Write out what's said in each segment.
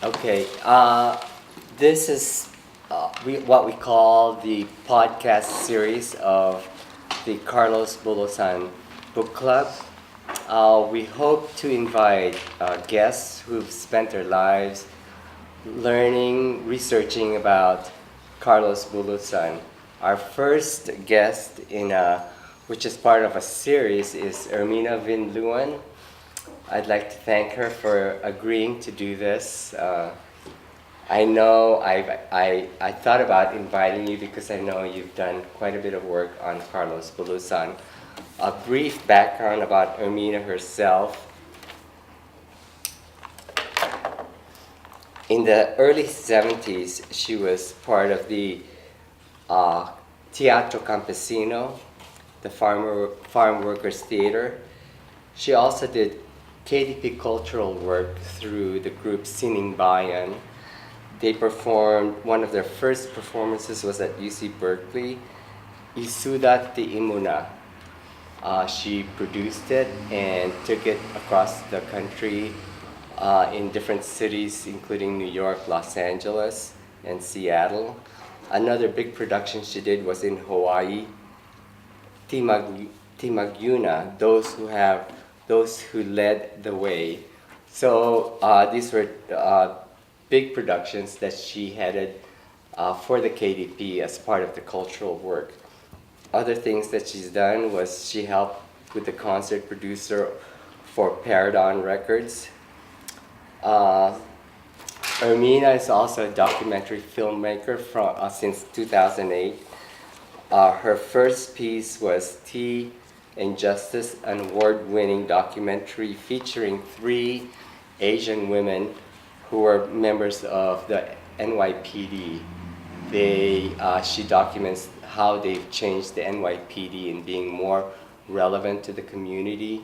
Okay, this is what we call the podcast series of the Carlos Bulosan Book Club. We hope to invite guests who've spent their lives learning, researching about Carlos Bulosan. Our first guest which is part of a series, is Ermena Vinluan. I'd like to thank her for agreeing to do this. I know I thought about inviting you because I know you've done quite a bit of work on Carlos Bulosan. A brief background about Ermena herself. In the early 70s, she was part of the Teatro Campesino, the farm workers theater. She also did KDP cultural work through the group Sining Bayan. They performed, one of their first performances was at UC Berkeley, Isudat Ti Imuna. She produced it and took it across the country in different cities, including New York, Los Angeles, and Seattle. Another big production she did was in Hawaii, Timagyuna, those who led the way. So these were big productions that she headed for the KDP as part of the cultural work. Other things that she's done was she helped with the concert producer for Paradon Records. Ermena is also a documentary filmmaker since 2008. Her first piece was Tea and Justice, an award-winning documentary featuring 3 Asian women who were members of the NYPD. She documents how they've changed the NYPD in being more relevant to the community,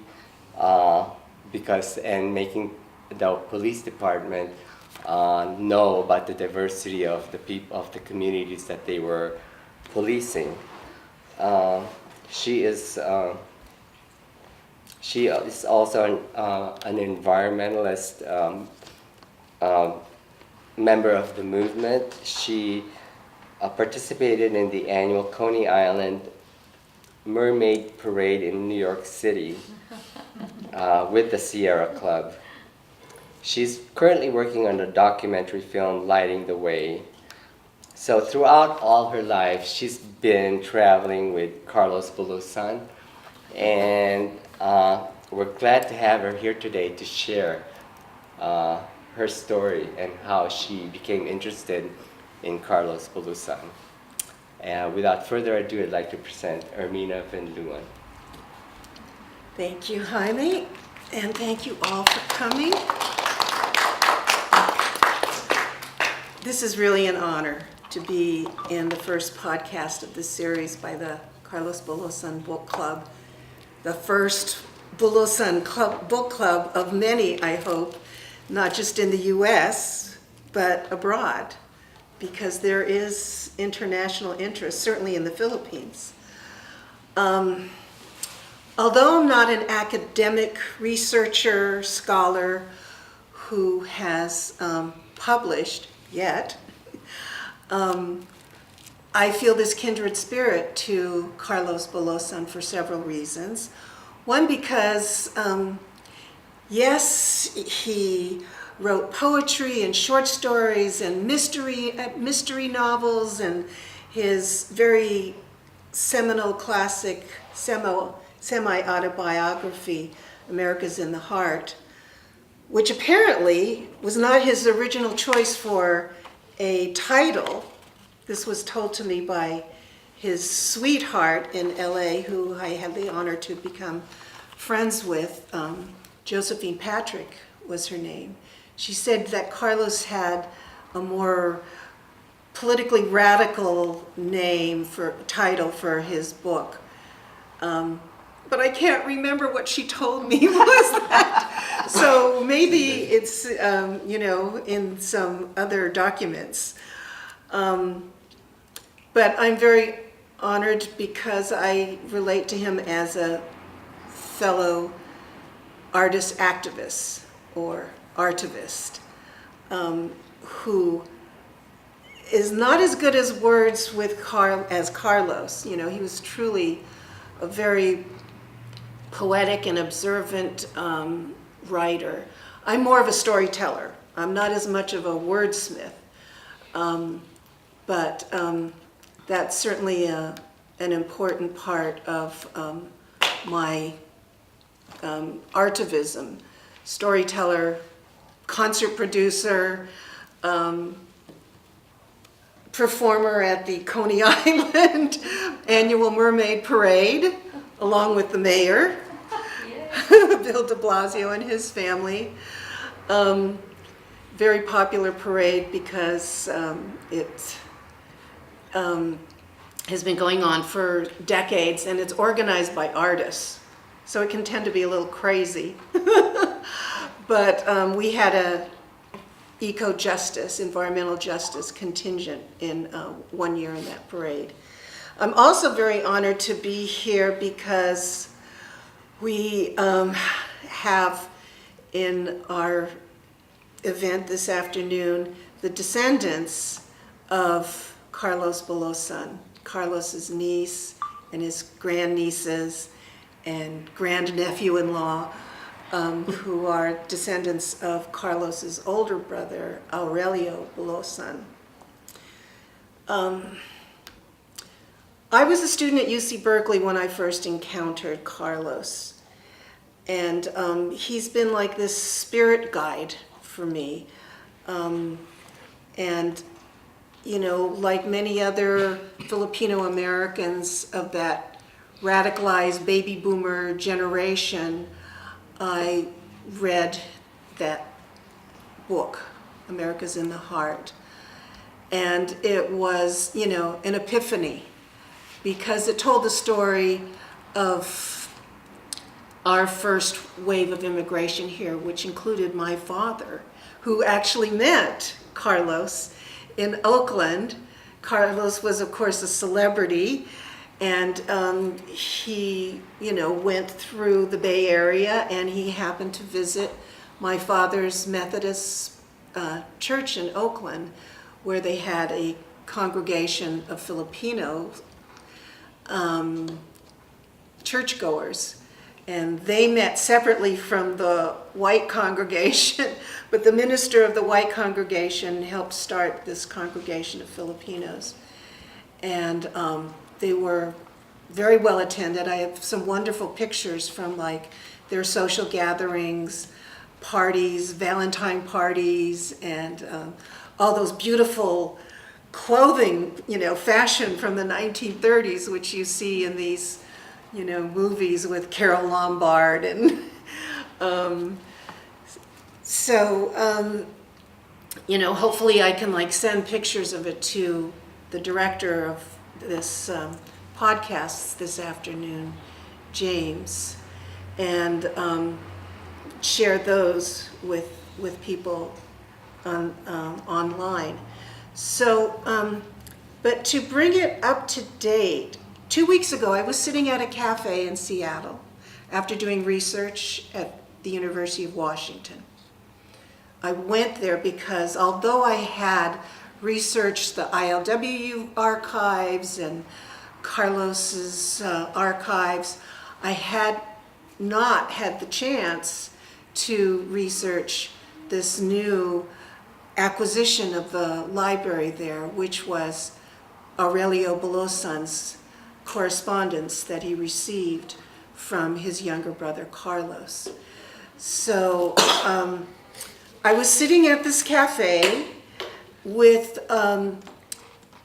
and making the police department know about the diversity of the communities that they were policing. She is also an environmentalist, member of the movement. She participated in the annual Coney Island Mermaid Parade in New York City with the Sierra Club. She's currently working on a documentary film, Lighting the Way. So throughout all her life, she's been traveling with Carlos Bulosan, and we're glad to have her here today to share her story and how she became interested in Carlos Bulosan. And without further ado, I'd like to present Ermena Vinluan. Thank you, Jaime, and thank you all for coming. This is really an honor to be in the first podcast of this series by the Carlos Bulosan Book Club, the first Bulosan book club of many, I hope, not just in the US, but abroad, because there is international interest, certainly in the Philippines. Although I'm not an academic researcher, scholar who has published yet, I feel this kindred spirit to Carlos Bulosan for several reasons. One, because yes, he wrote poetry and short stories and mystery novels, and his very seminal classic semi-autobiography, America's in the Heart, which apparently was not his original choice for a title. This was told to me by his sweetheart in LA, who I had the honor to become friends with. Josephine Patrick was her name. She said that Carlos had a more politically radical title for his book. But I can't remember what she told me was that. So maybe it's, in some other documents. But I'm very honored because I relate to him as a fellow artist activist or artivist. who is not as good as words with as Carlos. You know, he was truly a very poetic and observant writer. I'm more of a storyteller. I'm not as much of a wordsmith, but that's certainly an important part of my artivism. Storyteller, concert producer, performer at the Coney Island annual Mermaid Parade, along with the mayor, Bill de Blasio and his family. Very popular parade because it has been going on for decades, and it's organized by artists, so it can tend to be a little crazy. But we had a eco-justice, environmental justice contingent in 1 year in that parade. I'm also very honored to be here because we have in our event this afternoon the descendants of Carlos Bulosan, Carlos's niece and his grandnieces and grandnephew-in-law, who are descendants of Carlos's older brother, Aurelio Bulosan. I was a student at UC Berkeley when I first encountered Carlos, and he's been like this spirit guide for me. And, you know, like many other Filipino Americans of that radicalized baby boomer generation, I read that book, America's in the Heart. And it was, you know, an epiphany, because it told the story of our first wave of immigration here, which included my father, who actually met Carlos in Oakland. Carlos was, of course, a celebrity, and he, you know, went through the Bay Area, and he happened to visit my father's Methodist church in Oakland, where they had a congregation of Filipino churchgoers. And they met separately from the white congregation, but the minister of the white congregation helped start this congregation of Filipinos. And they were very well attended. I have some wonderful pictures from like their social gatherings, parties, Valentine parties, and all those beautiful clothing, you know, fashion from the 1930s, which you see in these, you know, movies with Carole Lombard. And you know, hopefully I can like send pictures of it to the director of this podcast this afternoon, James, and share those with people online. So, but to bring it up to date, 2 weeks ago I was sitting at a cafe in Seattle after doing research at the University of Washington. I went there because although I had researched the ILWU archives and Carlos's archives, I had not had the chance to research this new acquisition of the library there, which was Aurelio Bulosan's correspondence that he received from his younger brother Carlos. So I was sitting at this cafe with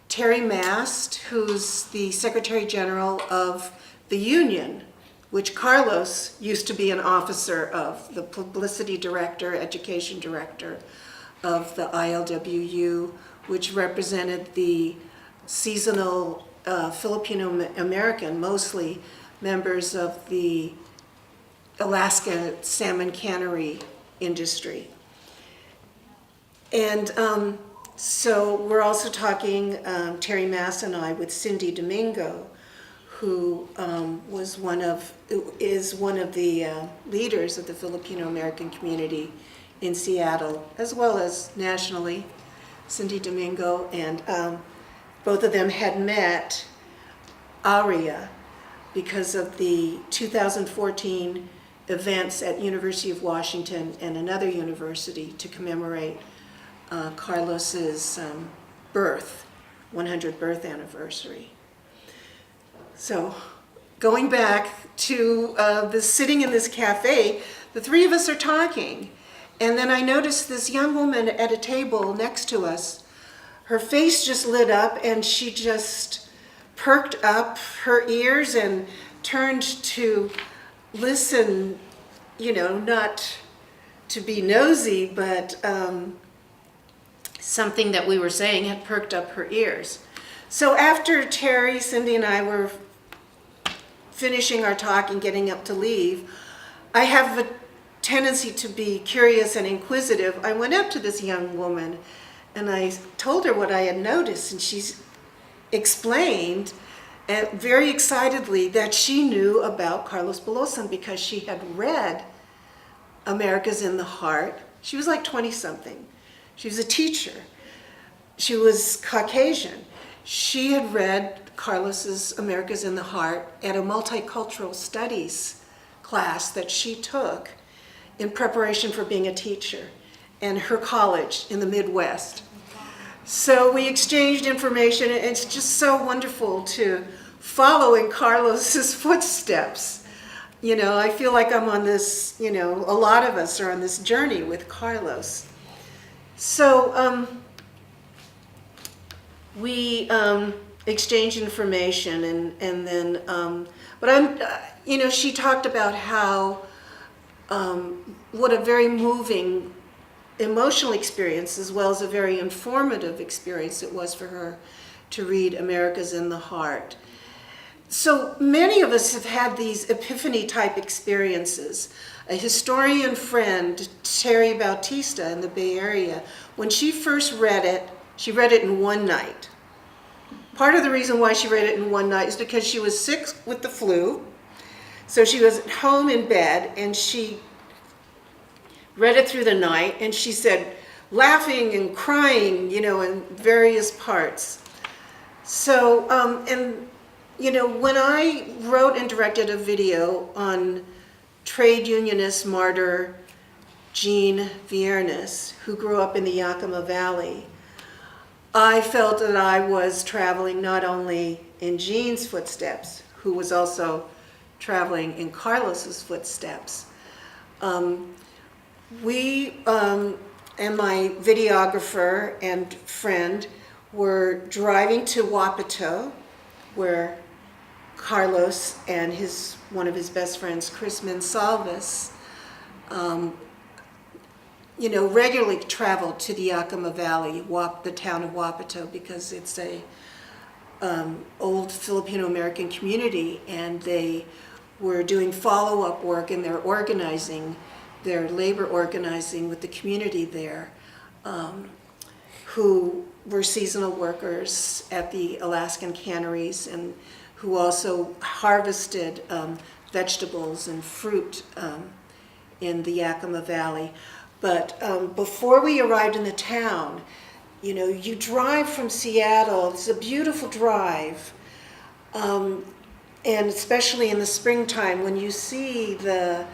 Terry Mast, who's the Secretary General of the Union, which Carlos used to be an officer of, the publicity director, education director of the ILWU, which represented the seasonal Filipino American, mostly members of the Alaska salmon cannery industry. And so we're also talking, Terry Mass and I, with Cindy Domingo, who is one of the leaders of the Filipino American community in Seattle, as well as nationally, Cindy Domingo, and both of them had met ARIA because of the 2014 events at University of Washington and another university to commemorate Carlos's birth, 100th birth anniversary. So going back to sitting in this cafe, the three of us are talking. And then I noticed this young woman at a table next to us. Her face just lit up and she just perked up her ears and turned to listen, not to be nosy, but something that we were saying had perked up her ears. So after Terry, Cindy, and I were finishing our talk and getting up to leave, I have a tendency to be curious and inquisitive. I went up to this young woman and I told her what I had noticed, and she explained very excitedly that she knew about Carlos Bulosan because she had read America's in the Heart. She was like 20-something. She was a teacher. She was Caucasian. She had read Carlos's America's in the Heart at a multicultural studies class that she took in preparation for being a teacher in her college in the Midwest. So we exchanged information, and it's just so wonderful to follow in Carlos's footsteps. I feel like I'm on this, a lot of us are on this journey with Carlos. So we exchanged information, and then, but she talked about how, what a very moving emotional experience, as well as a very informative experience it was for her to read America's in the Heart. So many of us have had these epiphany type experiences. A historian friend, Terry Bautista in the Bay Area, when she first read it, she read it in one night. Part of the reason why she read it in one night is because she was sick with the flu. So she was at home in bed, and she read it through the night, and she said, laughing and crying, in various parts. So, when I wrote and directed a video on trade unionist martyr Jean Viernes, who grew up in the Yakima Valley, I felt that I was traveling not only in Jean's footsteps, who was also traveling in Carlos's footsteps. We and my videographer and friend were driving to Wapato, where Carlos and one of his best friends, Chris Mensalves, regularly traveled to the Yakima Valley, the town of Wapato, because it's a old Filipino-American community, and they were doing follow-up work, and they're organizing their labor organizing with the community there, who were seasonal workers at the Alaskan canneries, and who also harvested vegetables and fruit in the Yakima Valley. But before we arrived in the town, you drive from Seattle. It's a beautiful drive, and especially in the springtime when you see the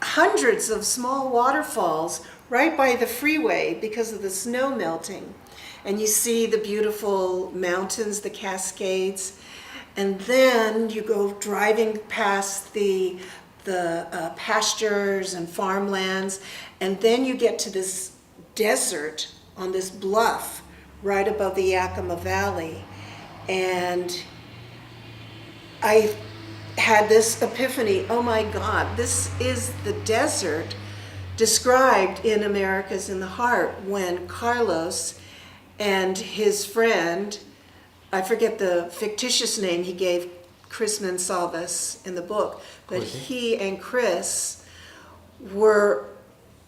hundreds of small waterfalls right by the freeway because of the snow melting. And you see the beautiful mountains, the Cascades, and then you go driving past the pastures and farmlands, and then you get to this desert on this bluff right above the Yakima Valley. And I had this epiphany, oh my God, this is the desert described in America's in the Heart, when Carlos and his friend, I forget the fictitious name he gave Chris Mensalves in the book, but he and Chris were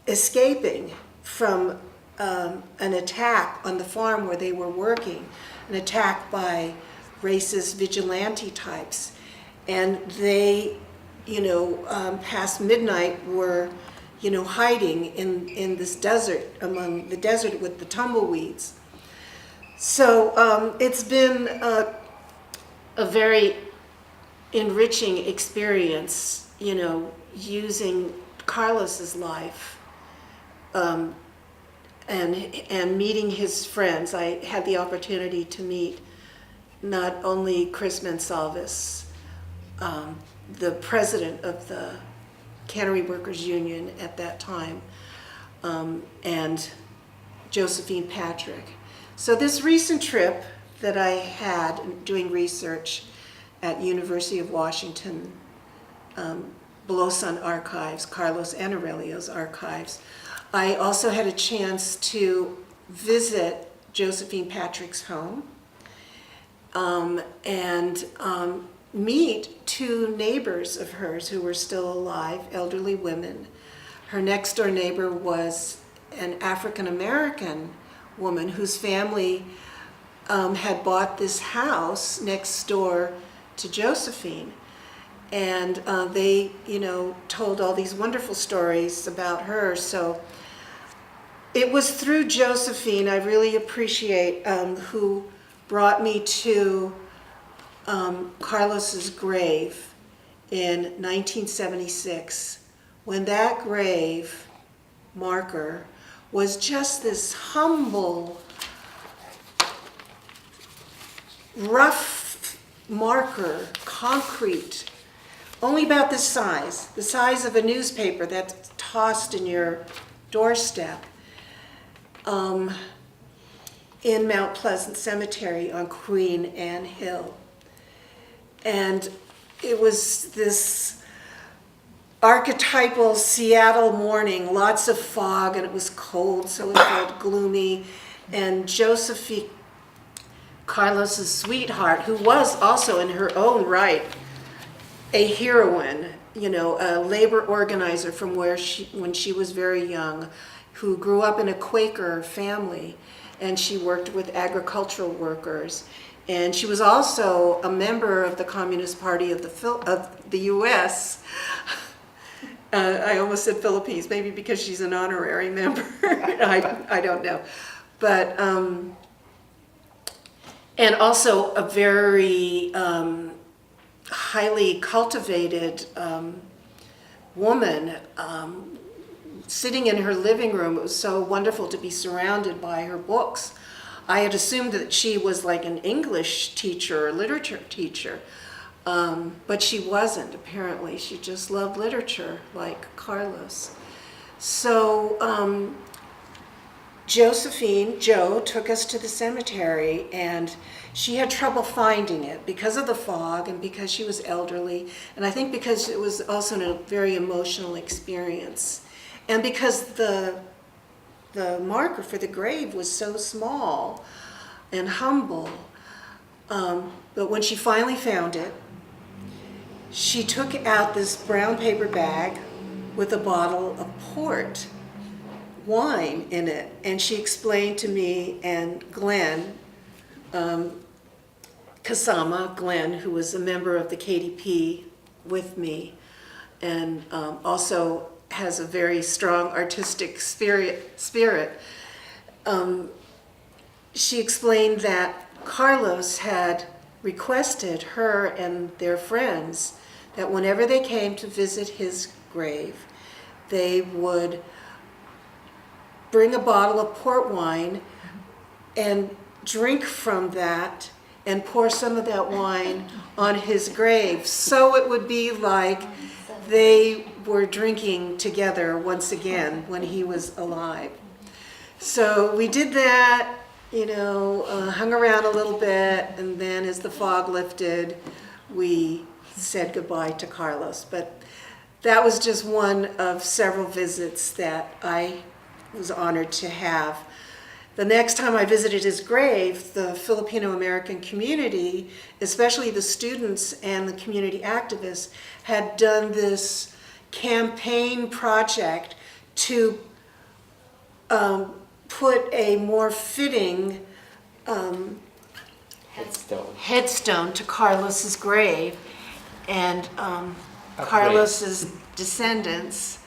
escaping from an attack on the farm where they were working, an attack by racist vigilante types. And they, past midnight were hiding in this desert, among the desert with the tumbleweeds. So it's been a very enriching experience, using Carlos's life and meeting his friends. I had the opportunity to meet not only Chris Mansalvis, the president of the Cannery Workers Union at that time, and Josephine Patrick. So this recent trip that I had doing research at University of Washington, Bulosan archives, Carlos and Aurelio's archives, I also had a chance to visit Josephine Patrick's home and meet two neighbors of hers who were still alive, elderly women. Her next door neighbor was an African American woman whose family had bought this house next door to Josephine. And they, told all these wonderful stories about her. So it was through Josephine, I really appreciate, who brought me to Carlos's grave in 1976, when that grave marker was just this humble, rough marker, concrete, only about this size, the size of a newspaper that's tossed in your doorstep, in Mount Pleasant Cemetery on Queen Anne Hill. And it was this archetypal Seattle morning, lots of fog, and it was cold, so it felt gloomy. And Josephine, Carlos's sweetheart, who was also in her own right a heroine, a labor organizer from when she was very young, who grew up in a Quaker family, and she worked with agricultural workers. And she was also a member of the Communist Party of the U.S. I almost said Philippines, maybe because she's an honorary member. I don't know. But, and also a very highly cultivated woman, sitting in her living room. It was so wonderful to be surrounded by her books. I had assumed that she was like an English teacher or literature teacher, but she wasn't, apparently. She just loved literature, like Carlos. So Josephine, Jo, took us to the cemetery, and she had trouble finding it because of the fog and because she was elderly, and I think because it was also a very emotional experience, and because the marker for the grave was so small and humble. But when she finally found it, she took out this brown paper bag with a bottle of port wine in it, and she explained to me and Glenn, Kasama, Glenn, who was a member of the KDP with me, and also has a very strong artistic spirit. She explained that Carlos had requested her and their friends that whenever they came to visit his grave, they would bring a bottle of port wine and drink from that and pour some of that wine on his grave, so it would be like they were drinking together once again when he was alive. So we did that, hung around a little bit, and then as the fog lifted, we said goodbye to Carlos. But that was just one of several visits that I was honored to have. The next time I visited his grave, the Filipino American community, especially the students and the community activists, had done this campaign project to put a more fitting headstone to Carlos's grave, and Carlos's descendants,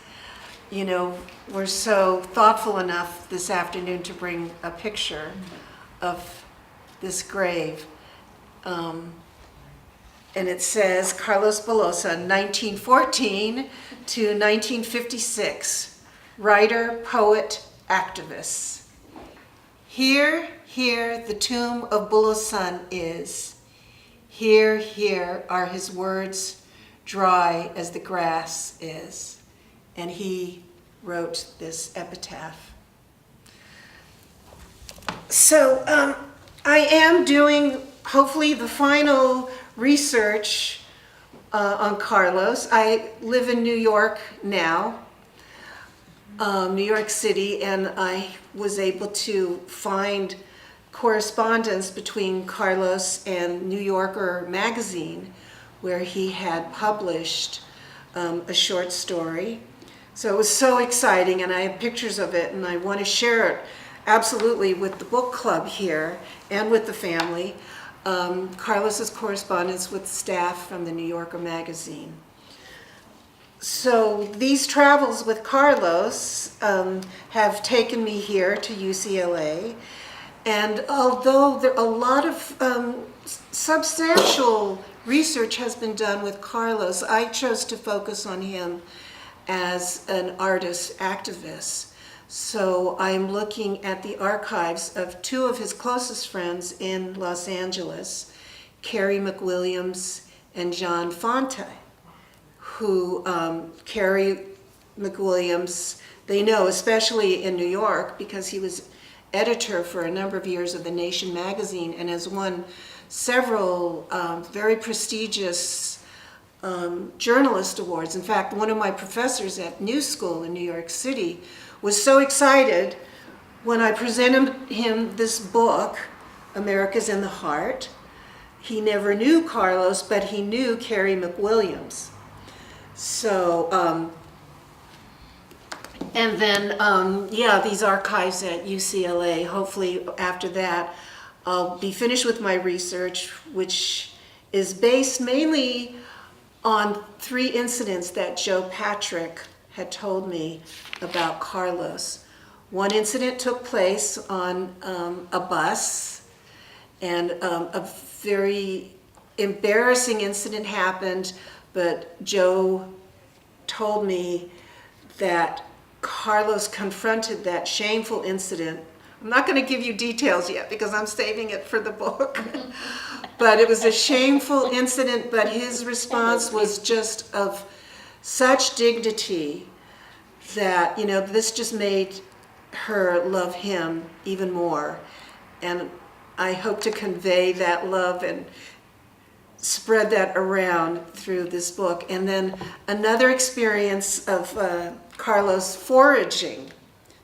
were so thoughtful enough this afternoon to bring a picture of this grave. And it says, Carlos Bulosan, 1914 to 1956, writer, poet, activist. Here, here, the tomb of Bulosan is. Here, here are his words, dry as the grass is. And he wrote this epitaph. So I am doing, hopefully, the final research on Carlos. I live in New York now, New York City, and I was able to find correspondence between Carlos and New Yorker magazine, where he had published a short story. So it was so exciting, and I have pictures of it, and I want to share it absolutely with the book club here and with the family. Carlos's correspondence with staff from the New Yorker magazine. So these travels with Carlos have taken me here to UCLA, and although a lot of substantial research has been done with Carlos, I chose to focus on him as an artist activist. So I'm looking at the archives of two of his closest friends in Los Angeles, Carrie McWilliams and John Fonte, who Carrie McWilliams, they know, especially in New York, because he was editor for a number of years of The Nation magazine and has won several very prestigious journalist awards. In fact, one of my professors at New School in New York City was so excited when I presented him this book, America's in the Heart. He never knew Carlos, but he knew Carrie McWilliams. So, and then, these archives at UCLA, hopefully after that, I'll be finished with my research, which is based mainly on 3 incidents that Joe Patrick had told me about Carlos. One incident took place on a bus, and a very embarrassing incident happened, but Joe told me that Carlos confronted that shameful incident. I'm not going to give you details yet because I'm saving it for the book. But it was a shameful incident, but his response was just of such dignity that, this just made her love him even more. And I hope to convey that love and spread that around through this book. And then another experience of Carlos foraging.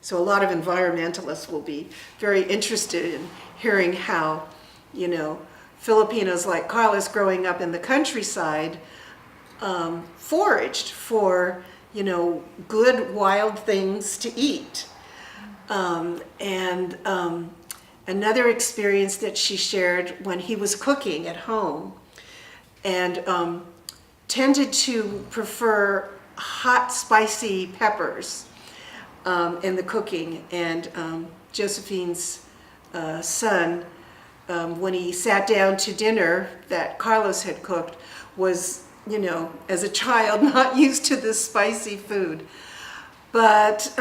So a lot of environmentalists will be very interested in hearing how, Filipinos like Carlos growing up in the countryside foraged for, good wild things to eat. And another experience that she shared when he was cooking at home, and tended to prefer hot, spicy peppers in the cooking. And Josephine's son, when he sat down to dinner that Carlos had cooked, was, as a child, not used to this spicy food. But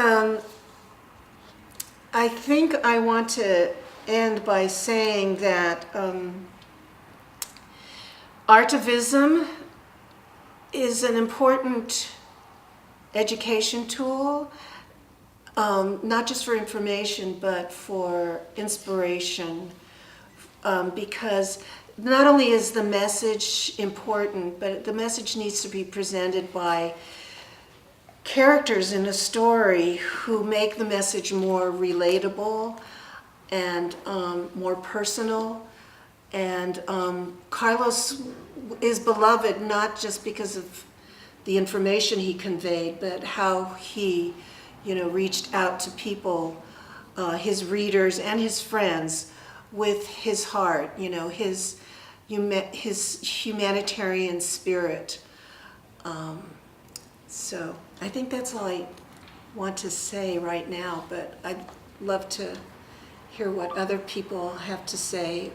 I think I want to end by saying that artivism is an important education tool, not just for information, but for inspiration, because not only is the message important, but the message needs to be presented by characters in a story who make the message more relatable and more personal. And Carlos is beloved not just because of the information he conveyed, but how he, reached out to people, his readers and his friends, with his heart, his humanitarian spirit. So I think that's all I want to say right now, but I'd love to hear what other people have to say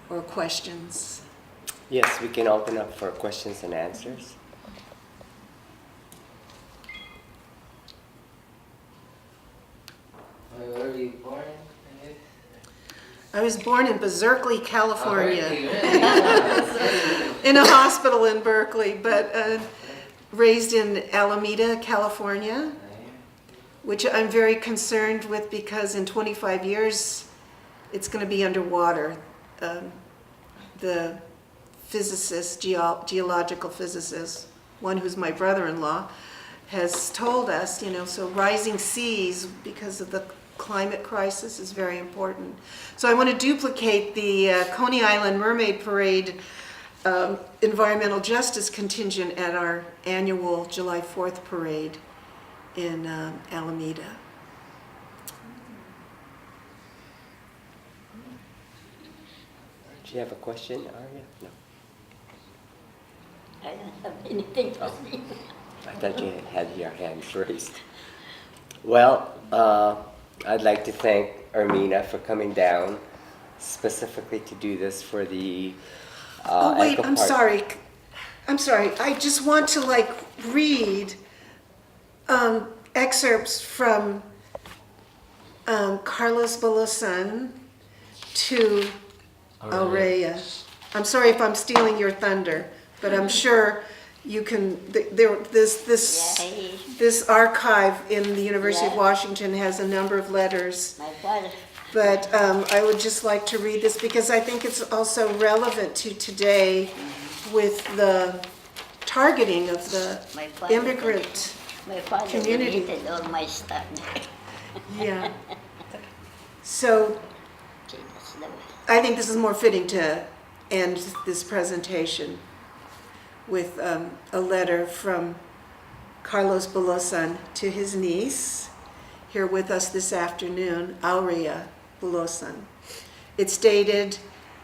or questions. Yes, we can open up for questions and answers. Where were you born? I was born in Berkeley, California, Oh, in a hospital in Berkeley, but raised in Alameda, California, which I'm very concerned with because in 25 years it's going to be underwater. The physicist, geological physicist, one who's my brother-in-law, has told us, so rising seas because of the climate crisis is very important. So I want to duplicate the Coney Island Mermaid Parade environmental justice contingent at our annual July 4th parade in Alameda. Do you have a question, Arya? No. I don't have anything to say. I thought you had your hand raised. Well, I'd like to thank Ermena for coming down specifically to do this for the Oh wait, Echo I'm Park. sorry. I'm sorry. I just want to read excerpts from Carlos Bulosan to Aurea. I'm sorry if I'm stealing your thunder, but I'm sure you can. This archive in the University of Yeah. Washington has a number of letters. My father, But I would just like to read this because I think it's also relevant to today with the targeting of the my father, immigrant. my father community. deleted all my stuff. Yeah. So Okay, that's the way. I think this is more fitting to end this presentation with a letter from Carlos Bulosan to his niece, here with us this afternoon, Aurea Bulosan. It's dated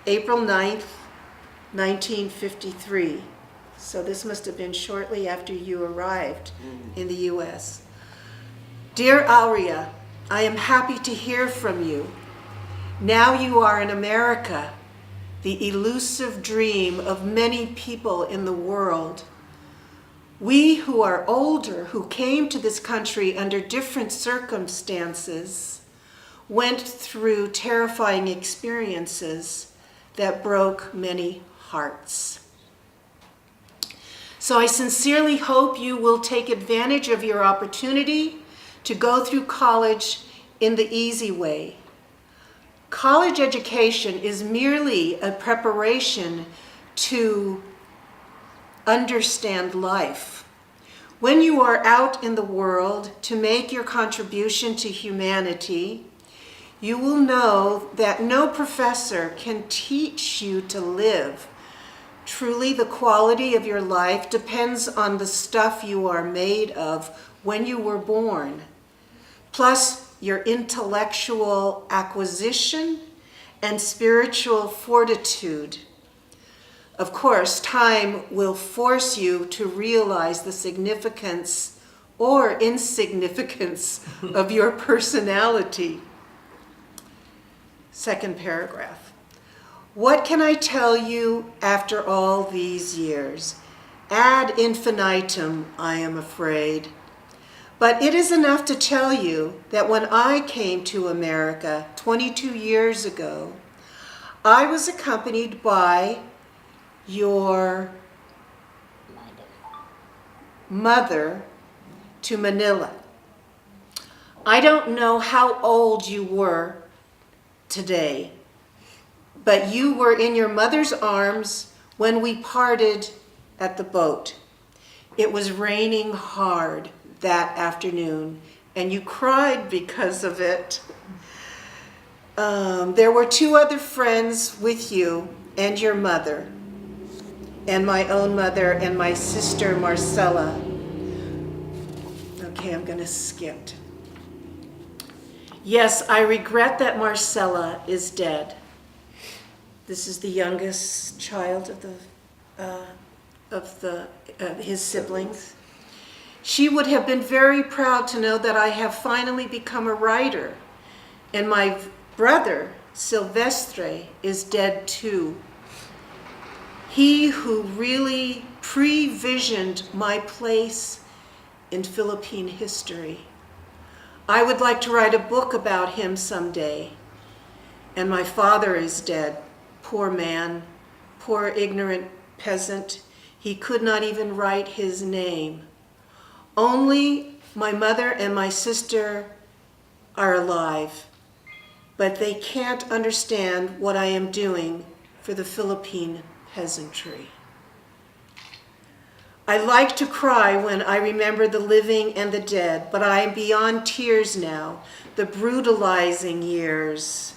April 9th, 1953. So this must have been shortly after you arrived in the U.S. Dear Aurea, I am happy to hear from you. Now you are in America, the elusive dream of many people in the world. We who are older, who came to this country under different circumstances, went through terrifying experiences that broke many hearts. So I sincerely hope you will take advantage of your opportunity to go through college in the easy way. College education is merely a preparation to understand life. When you are out in the world to make your contribution to humanity, you will know that no professor can teach you to live. Truly, the quality of your life depends on the stuff you are made of when you were born, plus your intellectual acquisition and spiritual fortitude. Of course, time will force you to realize the significance or insignificance of your personality. Second paragraph. What can I tell you after all these years? Ad infinitum, I am afraid. But it is enough to tell you that when I came to America 22 years ago, I was accompanied by your mother to Manila. I don't know how old you were today, but you were in your mother's arms when we parted at the boat. It was raining hard that afternoon, and you cried because of it. There were two other friends with you and your mother, and my own mother and my sister Marcella. Okay, I'm gonna skip. Yes, I regret that Marcella is dead. This is the youngest child of his siblings. She would have been very proud to know that I have finally become a writer, and my brother, Silvestre, is dead too. He who really pre-visioned my place in Philippine history. I would like to write a book about him someday. And my father is dead. Poor man, poor ignorant peasant. He could not even write his name. Only my mother and my sister are alive, but they can't understand what I am doing for the Philippine peasantry. I like to cry when I remember the living and the dead, but I am beyond tears now. The brutalizing years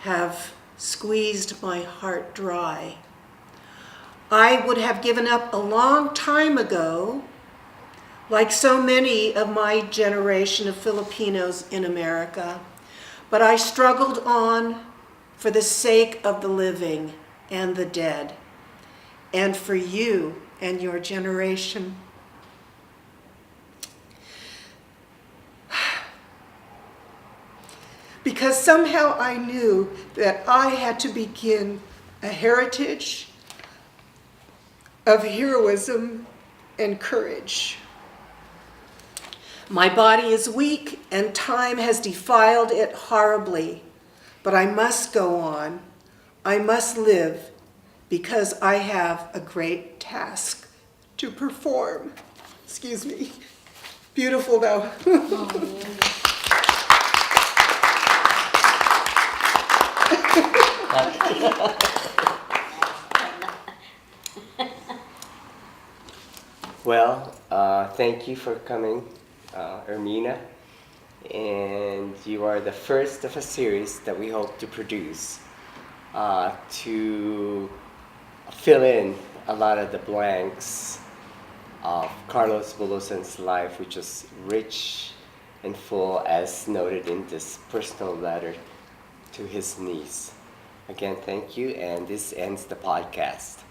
have squeezed my heart dry. I would have given up a long time ago, like so many of my generation of Filipinos in America, but I struggled on for the sake of the living and the dead, and for you and your generation. Because somehow I knew that I had to begin a heritage of heroism and courage. My body is weak and time has defiled it horribly, but I must go on. I must live because I have a great task to perform. Excuse me. Beautiful though. Well, thank you for coming, Ermena. And you are the first of a series that we hope to produce to fill in a lot of the blanks of Carlos Bulosan's life, which is rich and full, as noted in this personal letter to his niece. Again, thank you, and this ends the podcast.